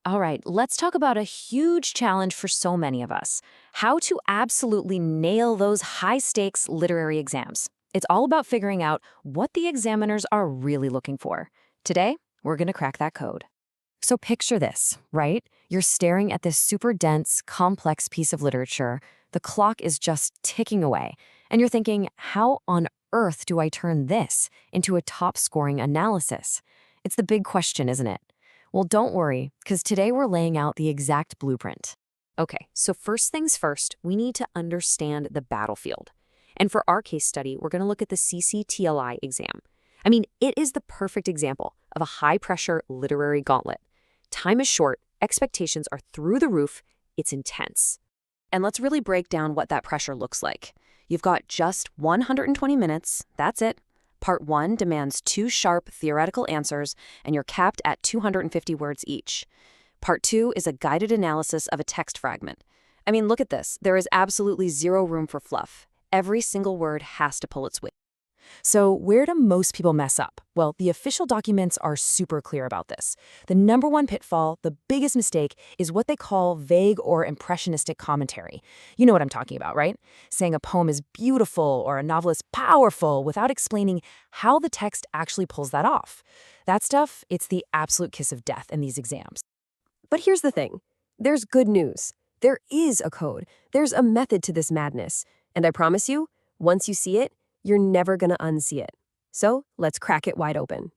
All right, let's talk about a huge challenge for so many of us: how to absolutely nail those high-stakes literary exams. It's all about figuring out what the examiners are really looking for. Today, we're going to crack that code. So picture this, right? You're staring at this super dense, complex piece of literature. The clock is just ticking away, and you're thinking, how on earth do I turn this into a top-scoring analysis? It's the big question, isn't it? Well, don't worry, because today we're laying out the exact blueprint. Okay, so first things first, we need to understand the battlefield. And for our case study, we're going to look at the CCTLI exam. I mean, it is the perfect example of a high-pressure literary gauntlet. Time is short, expectations are through the roof, it's intense. And let's really break down what that pressure looks like. You've got just 120 minutes, that's it. Part 1 demands 2 sharp theoretical answers, and you're capped at 250 words each. Part 2 is a guided analysis of a text fragment. I mean, look at this. There is absolutely zero room for fluff. Every single word has to pull its weight. So where do most people mess up? Well, the official documents are super clear about this. The number one pitfall, the biggest mistake, is what they call vague or impressionistic commentary. You know what I'm talking about, right? Saying a poem is beautiful or a novel is powerful without explaining how the text actually pulls that off. That stuff, it's the absolute kiss of death in these exams. But here's the thing. There's good news. There is a code. There's a method to this madness. And I promise you, once you see it, you're never going to unsee it. So let's crack it wide open.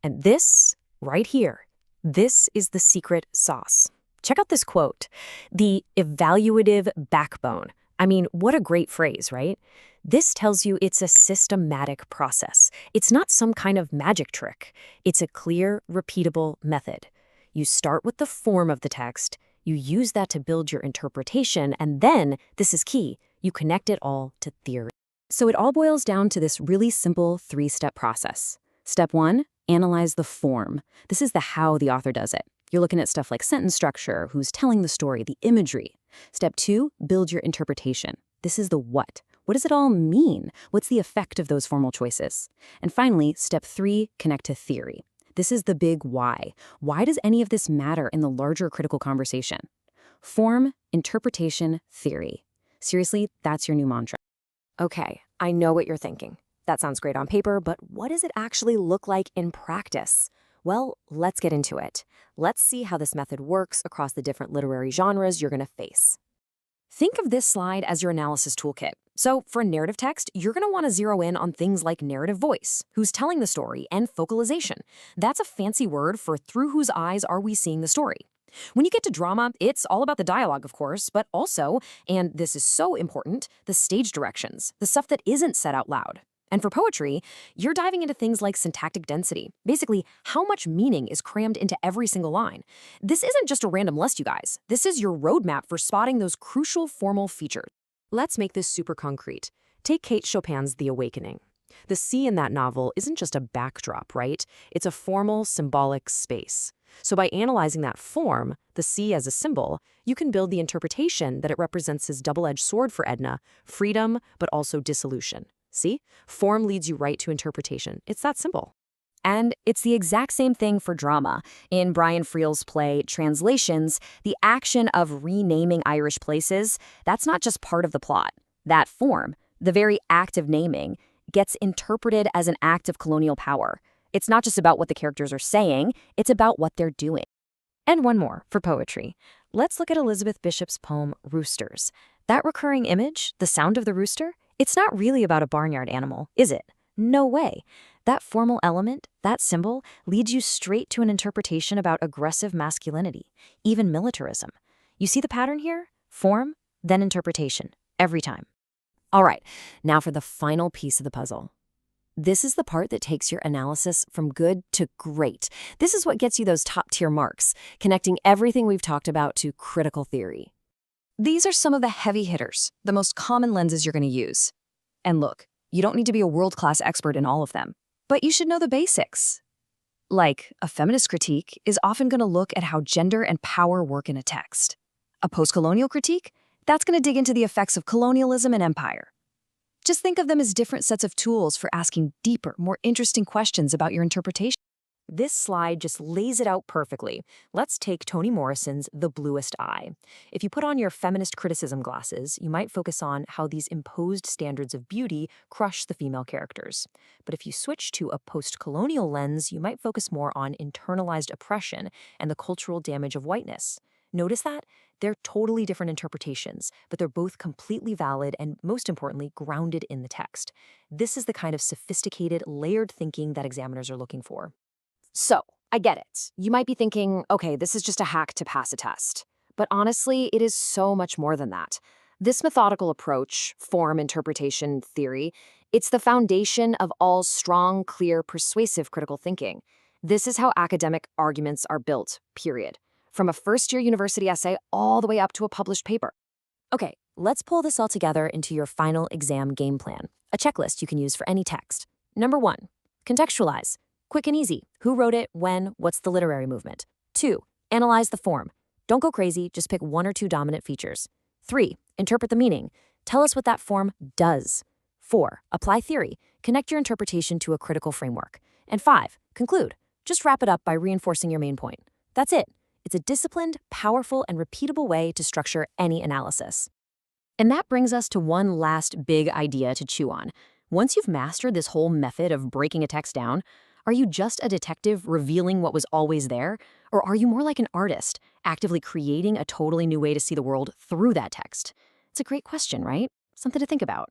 And this, right here, this is the secret sauce. Check out this quote: the evaluative backbone. I mean, what a great phrase, right? This tells you it's a systematic process. It's not some kind of magic trick. It's a clear, repeatable method. You start with the form of the text, you use that to build your interpretation, and then, this is key, you connect it all to theory. So it all boils down to this really simple 3-step process. Step 1, analyze the form. This is the how the author does it. You're looking at stuff like sentence structure, who's telling the story, the imagery. Step 2, build your interpretation. This is the what. What does it all mean? What's the effect of those formal choices? And finally, step 3, connect to theory. This is the big why. Why does any of this matter in the larger critical conversation? Form, interpretation, theory. Seriously, that's your new mantra. Okay, I know what you're thinking. That sounds great on paper, but what does it actually look like in practice? Well, let's get into it. Let's see how this method works across the different literary genres you're going to face. Think of this slide as your analysis toolkit. So for narrative text, you're going to want to zero in on things like narrative voice, who's telling the story, and focalization. That's a fancy word for through whose eyes are we seeing the story. When you get to drama, it's all about the dialogue, of course, but also, and this is so important, the stage directions, the stuff that isn't said out loud. And for poetry, you're diving into things like syntactic density, basically how much meaning is crammed into every single line. This isn't just a random list, you guys. This is your roadmap for spotting those crucial formal features. Let's make this super concrete. Take Kate Chopin's The Awakening. The sea in that novel isn't just a backdrop, right? It's a formal, symbolic space. So by analyzing that form, the sea as a symbol, you can build the interpretation that it represents his double-edged sword for Edna, freedom, but also dissolution. See? Form leads you right to interpretation. It's that simple. And it's the exact same thing for drama. In Brian Friel's play, Translations, the action of renaming Irish places, that's not just part of the plot. That form, the very act of naming, gets interpreted as an act of colonial power. It's not just about what the characters are saying, it's about what they're doing. And one more, for poetry. Let's look at Elizabeth Bishop's poem, Roosters. That recurring image, the sound of the rooster, it's not really about a barnyard animal, is it? No way. That formal element, that symbol, leads you straight to an interpretation about aggressive masculinity, even militarism. You see the pattern here? Form, then interpretation, every time. All right, now for the final piece of the puzzle. This is the part that takes your analysis from good to great. This is what gets you those top-tier marks, connecting everything we've talked about to critical theory. These are some of the heavy hitters, the most common lenses you're going to use. And look, you don't need to be a world-class expert in all of them, but you should know the basics. Like, a feminist critique is often going to look at how gender and power work in a text. A post-colonial critique, that's going to dig into the effects of colonialism and empire. Just think of them as different sets of tools for asking deeper, more interesting questions about your interpretation. This slide just lays it out perfectly. Let's take Toni Morrison's The Bluest Eye. If you put on your feminist criticism glasses, you might focus on how these imposed standards of beauty crush the female characters. But if you switch to a post-colonial lens, you might focus more on internalized oppression and the cultural damage of whiteness. Notice that? They're totally different interpretations, but they're both completely valid and, most importantly, grounded in the text. This is the kind of sophisticated, layered thinking that examiners are looking for. So, I get it. You might be thinking, okay, this is just a hack to pass a test. But honestly, it is so much more than that. This methodical approach, form, interpretation, theory, it's the foundation of all strong, clear, persuasive critical thinking. This is how academic arguments are built, period. From a first-year university essay all the way up to a published paper. Okay, let's pull this all together into your final exam game plan, a checklist you can use for any text. Number 1, contextualize. Quick and easy. Who wrote it? When? What's the literary movement? 2, analyze the form. Don't go crazy, just pick 1 or 2 dominant features. 3, interpret the meaning. Tell us what that form does. 4, apply theory. Connect your interpretation to a critical framework. And 5, conclude. Just wrap it up by reinforcing your main point. That's it. It's a disciplined, powerful, and repeatable way to structure any analysis. And that brings us to one last big idea to chew on. Once you've mastered this whole method of breaking a text down, are you just a detective revealing what was always there? Or are you more like an artist, actively creating a totally new way to see the world through that text? It's a great question, right? Something to think about.